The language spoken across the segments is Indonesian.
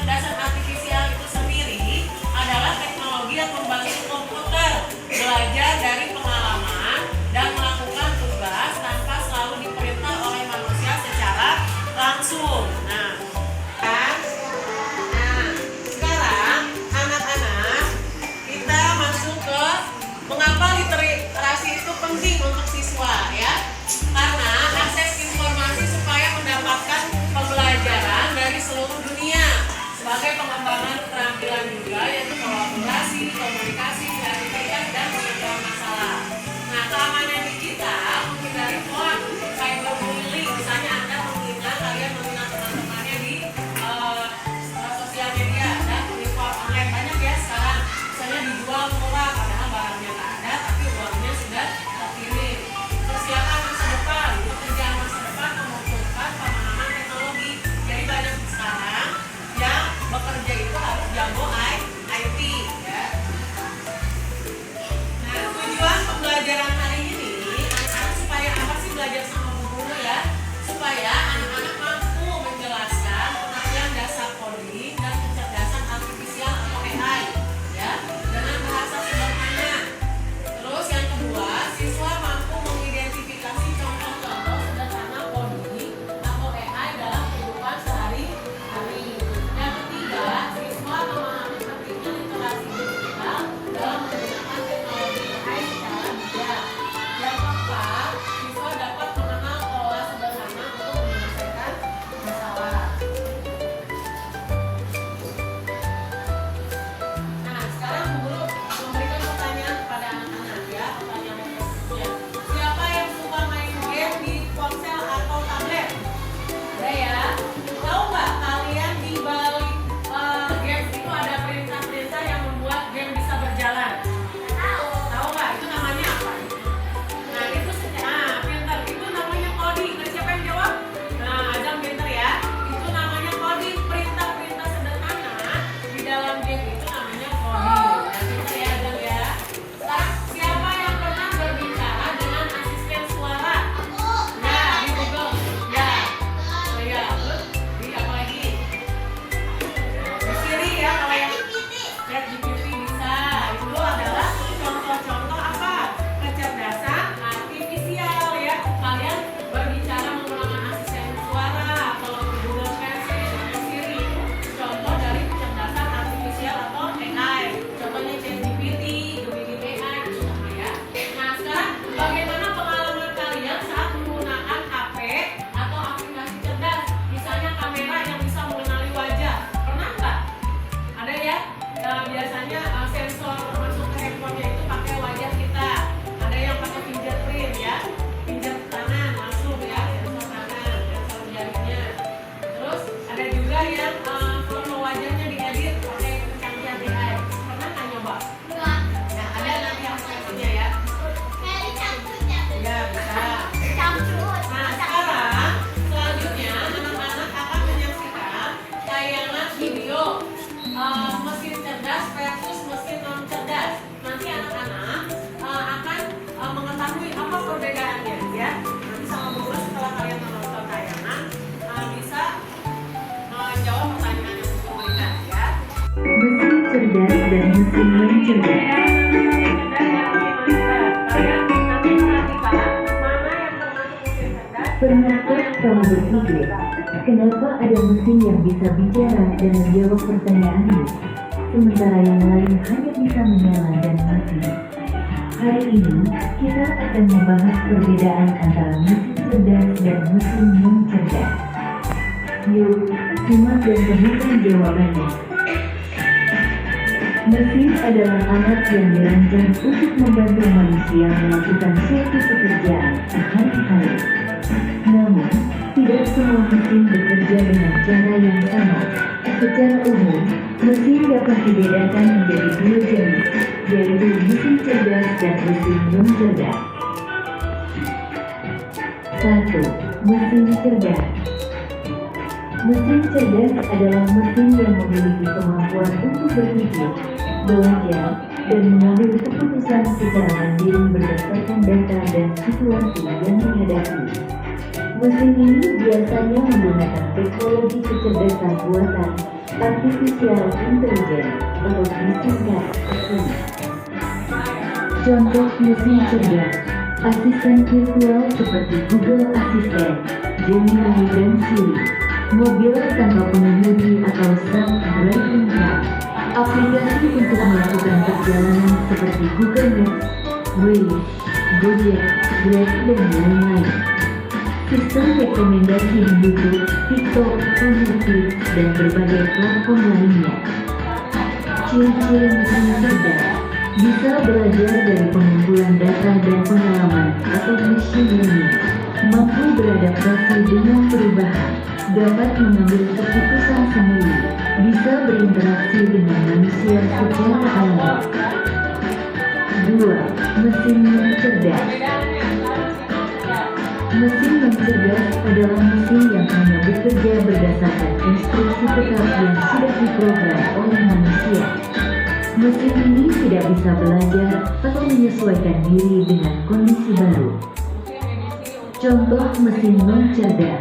kecerdasan artifisial itu sendiri adalah teknologi yang membantu komputer belajar dari pengalaman dan melakukan tugas tanpa selalu diperintah oleh manusia secara langsung. Sekarang anak-anak kita masuk ke mengapa literasi itu penting untuk siswa ya? Karena akses informasi supaya mendapatkan pembelajaran dari seluruh dunia sebagai pengembangan keterampilan juga yaitu kolaborasi, komunikasi, kreativitas dan pemecahkan masalah. Nah, keamanan digital menghindari hoax, cyberbullying, misalnya Anda menghina kalian menghina teman-temannya di sosial media dan penipu online banyak ya sekarang. Misalnya dijual murah padahal barangnya nggak ada tapi uangnya sudah terkirim. Persiapan masa depan, pekerjaan masa depan membutuhkan pemahaman teknologi. Jadi banyak sekarang yang bekerja itu harus jago IT ya. Nah, tujuan pembelajaran hari ini anak-anak supaya apa sih belajar sama guru ya? Supaya anak-anak mampu menjelaskan pengertian dasar coding dan kecerdasan artifisial atau AI ya dengan bahasa sederhana. Terus yang kedua, siswa mampu mengidentifikasi contoh-contoh sederhana coding atau AI dalam kehidupan sehari-hari. Yang ketiga, siswa memahami pentingnya literasi digital dalam menggunakan teknologi AI secara bijak. Yang keempat, siswa dapat mengenal pola sederhana untuk menyelesaikan masalah. Nah, sekarang Bu Guru memberikan pertanyaan kepada anak-anak ya, pertanyaan refleksinya. Siapa yang suka main game di ponsel atau tablet? Ada ya? Tahu nggak kalian di balik game itu ada perintah-perintah yang membuat game bisa berjalan? Tahu nggak? Itu namanya apa? Nah, itu pinter. Itu namanya coding. Nah, siapa yang jawab? Nah, Adam pinter ya. Itu namanya coding. Perintah-perintah sederhana di dalam game itu namanya coding. Nah, pinter ya Adam ya. Sekarang siapa yang pernah berbicara dengan asisten suara? Ya, di Google. Ya. Oh ya, terus di apa lagi? Di Siri ya kalau yang ChatGPT bisa. Itu adalah contoh-contoh apa? Kecerdasan artifisial ya. Kalian berbicara menggunakan asisten suara atau Google Translate atau Siri itu contoh dari kecerdasan artifisial atau AI. Contohnya ChatGPT, Gemini AI itu sama ya. Nah, sekarang bagaimana pengalaman kalian saat menggunakan HP atau aplikasi cerdas? Misalnya kamera yang bisa mengenali wajah. Pernah nggak? Ada ya? Biasanya sensor masuk ke handphonenya itu pakai wajah kita. Ada yang pakai fingerprint ya, pinjam tangan masuk ya, sensor tangan, sensor jarinya. Terus ada juga yang foto wajahnya diedit pakai kecanggihan AI. Pernah nggak nyoba? Nah, ada nanti aplikasinya ya. Ya bisa. Nah, sekarang selanjutnya anak-anak akan menyaksikan tayangan video mesin cerdas versus mesin non cerdas. Nanti anak-anak akan mengetahui apa perbedaannya ya. Nanti sama Bu Guru setelah kalian menonton tayangan bisa jawab pertanyaan yang Bu Guru berikan ya. Mesin cerdas dan mesin non cerdas. Kalian nanti perhatikan mana yang termasuk mesin cerdas. Pernahkah kamu berpikir, kenapa ada mesin yang bisa bicara dan menjawab pertanyaanmu, sementara yang lain hanya bisa menyala dan mati? Hari ini, kita akan membahas perbedaan antara mesin cerdas dan mesin non cerdas. Yuk, simak dan temukan jawabannya. Mesin adalah alat yang dirancang untuk membantu manusia melakukan suatu pekerjaan sehari-hari. Namun, tidak semua mesin bekerja dengan cara yang sama. Secara umum, mesin dapat dibedakan menjadi dua jenis, yaitu mesin cerdas dan mesin non cerdas. 1. Mesin cerdas. Mesin cerdas adalah mesin yang memiliki kemampuan untuk berpikir, belajar, dan mengambil keputusan secara mandiri berdasarkan data dan situasi yang dihadapi. Mesin ini biasanya menggunakan teknologi kecerdasan buatan Artificial Intelligence atau disingkat AI. Contoh mesin cerdas, asisten virtual seperti Google Assistant, Gemini dan Siri, mobil tanpa pengemudi atau self-driving car, aplikasi untuk melakukan perjalanan seperti Google Maps, Waze, Gojek, Grab, dan lain-lain. Sistem rekomendasi di YouTube, TikTok, Netflix, dan berbagai platform lainnya. Ciri-ciri mesin cerdas bisa belajar dari pengumpulan data dan pengalaman atau machine learning, mampu beradaptasi dengan perubahan, dapat mengambil keputusan sendiri, bisa berinteraksi dengan manusia secara alami. 2. Mesin yang cerdas. Mesin yang cerdas adalah mesin yang hanya bekerja berdasarkan instruksi tetap yang sudah diprogram oleh manusia. Mesin ini tidak bisa belajar atau menyesuaikan diri dengan kondisi baru. Contoh mesin non-cerdas: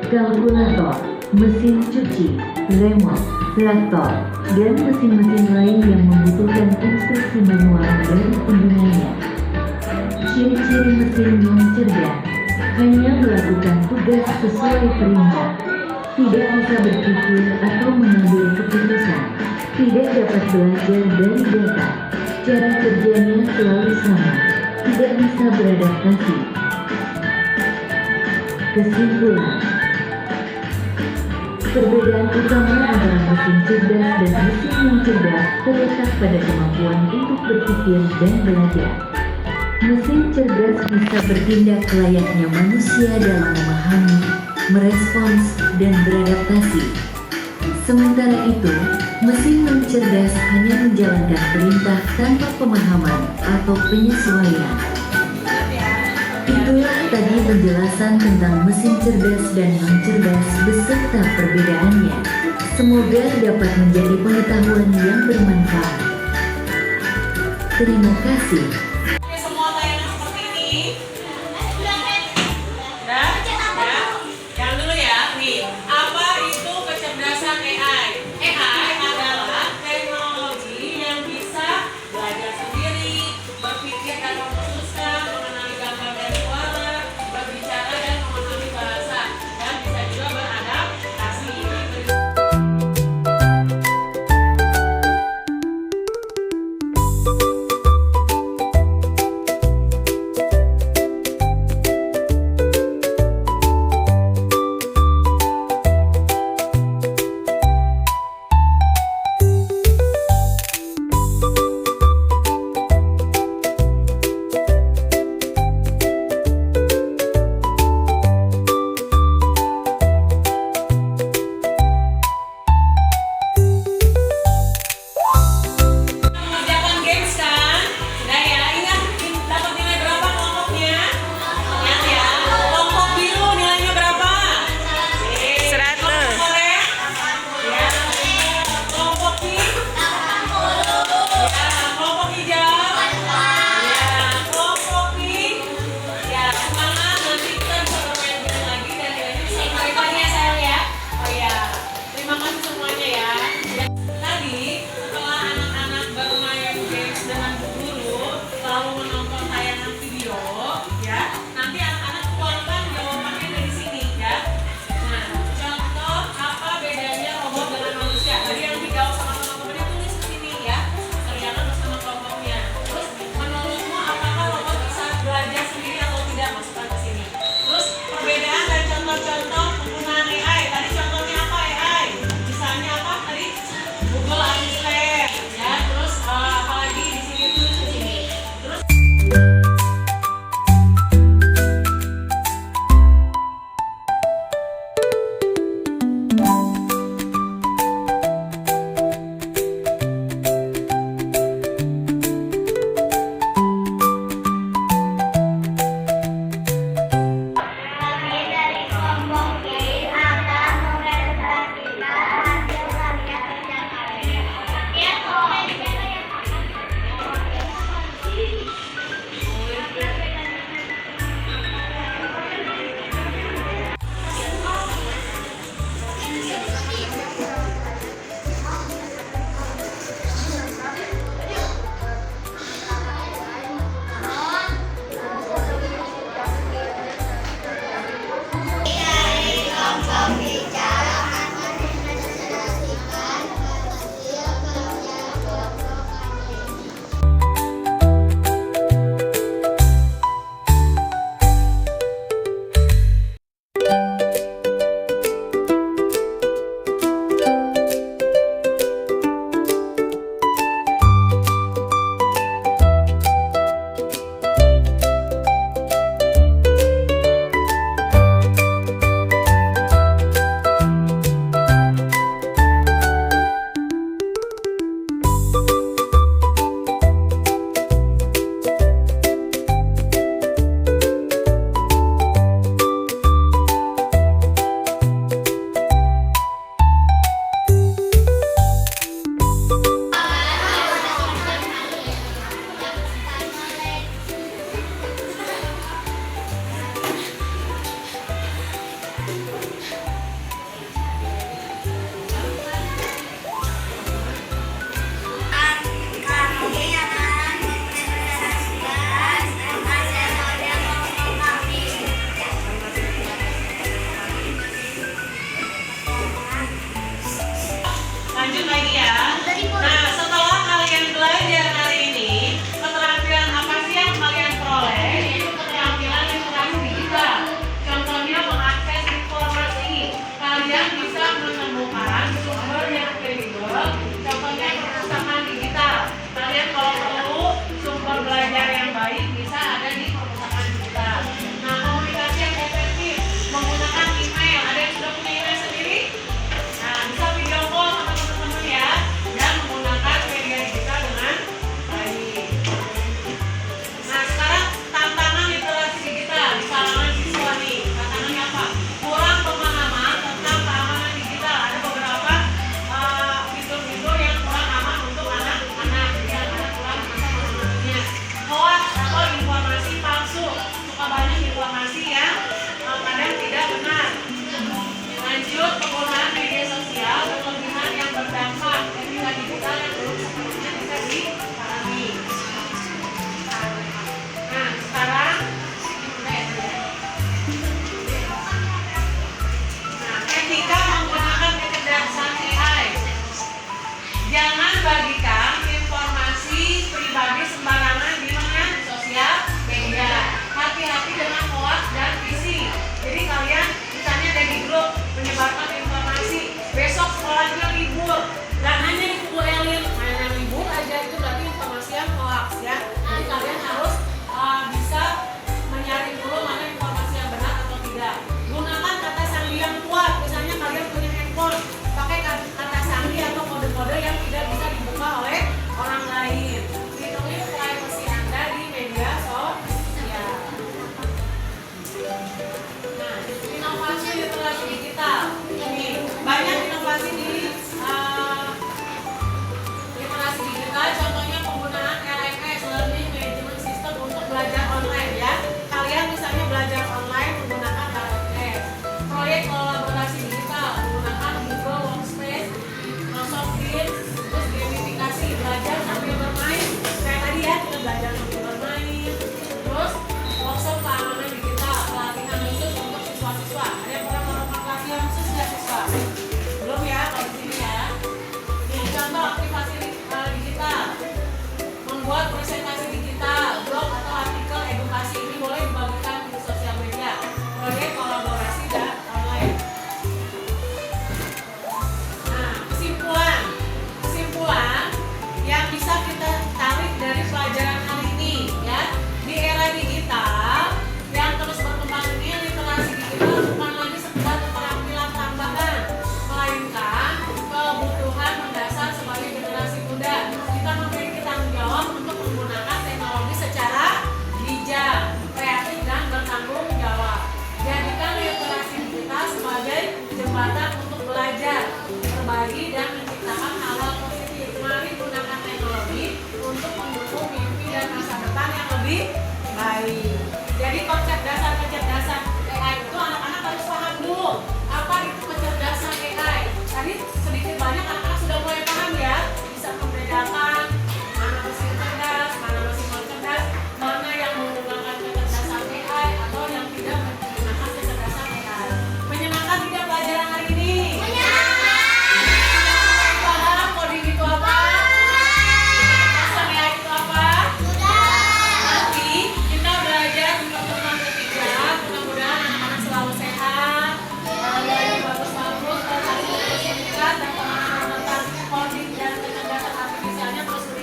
kalkulator, mesin cuci, remote, traktor, dan mesin-mesin lain yang membutuhkan instruksi manual dari penggunanya. Ciri-ciri mesin non-cerdas: hanya melakukan tugas sesuai perintah, tidak bisa berpikir atau mengambil keputusan, tidak dapat belajar dari data, cara kerjanya selalu sama, tidak bisa beradaptasi. Kesimpulan: perbedaan utama antara mesin cerdas dan mesin non cerdas terletak pada kemampuan untuk berpikir dan belajar. Mesin cerdas bisa bertindak layaknya manusia dalam memahami, merespons, dan beradaptasi. Sementara itu, mesin non cerdas hanya menjalankan perintah tanpa pemahaman atau penyesuaian. Itulah tadi penjelasan tentang mesin cerdas dan non cerdas beserta perbedaannya. Semoga dapat menjadi pengetahuan yang bermanfaat. Terima kasih. Semua tayangan seperti ini. Udah? Ya. Yang dulu ya, nih. Apa itu kecerdasan AI? AI adalah teknologi yang bisa belajar sendiri, berpikir dan memutuskan, mengenali gambar dan suara, berbicara dan memahami bahasa, dan bisa juga beradaptasi.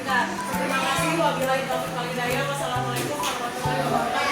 singkat. Terima kasih. Wabillahi taufiq wal hidayah. Wassalamualaikum warahmatullahi wabarakatuh.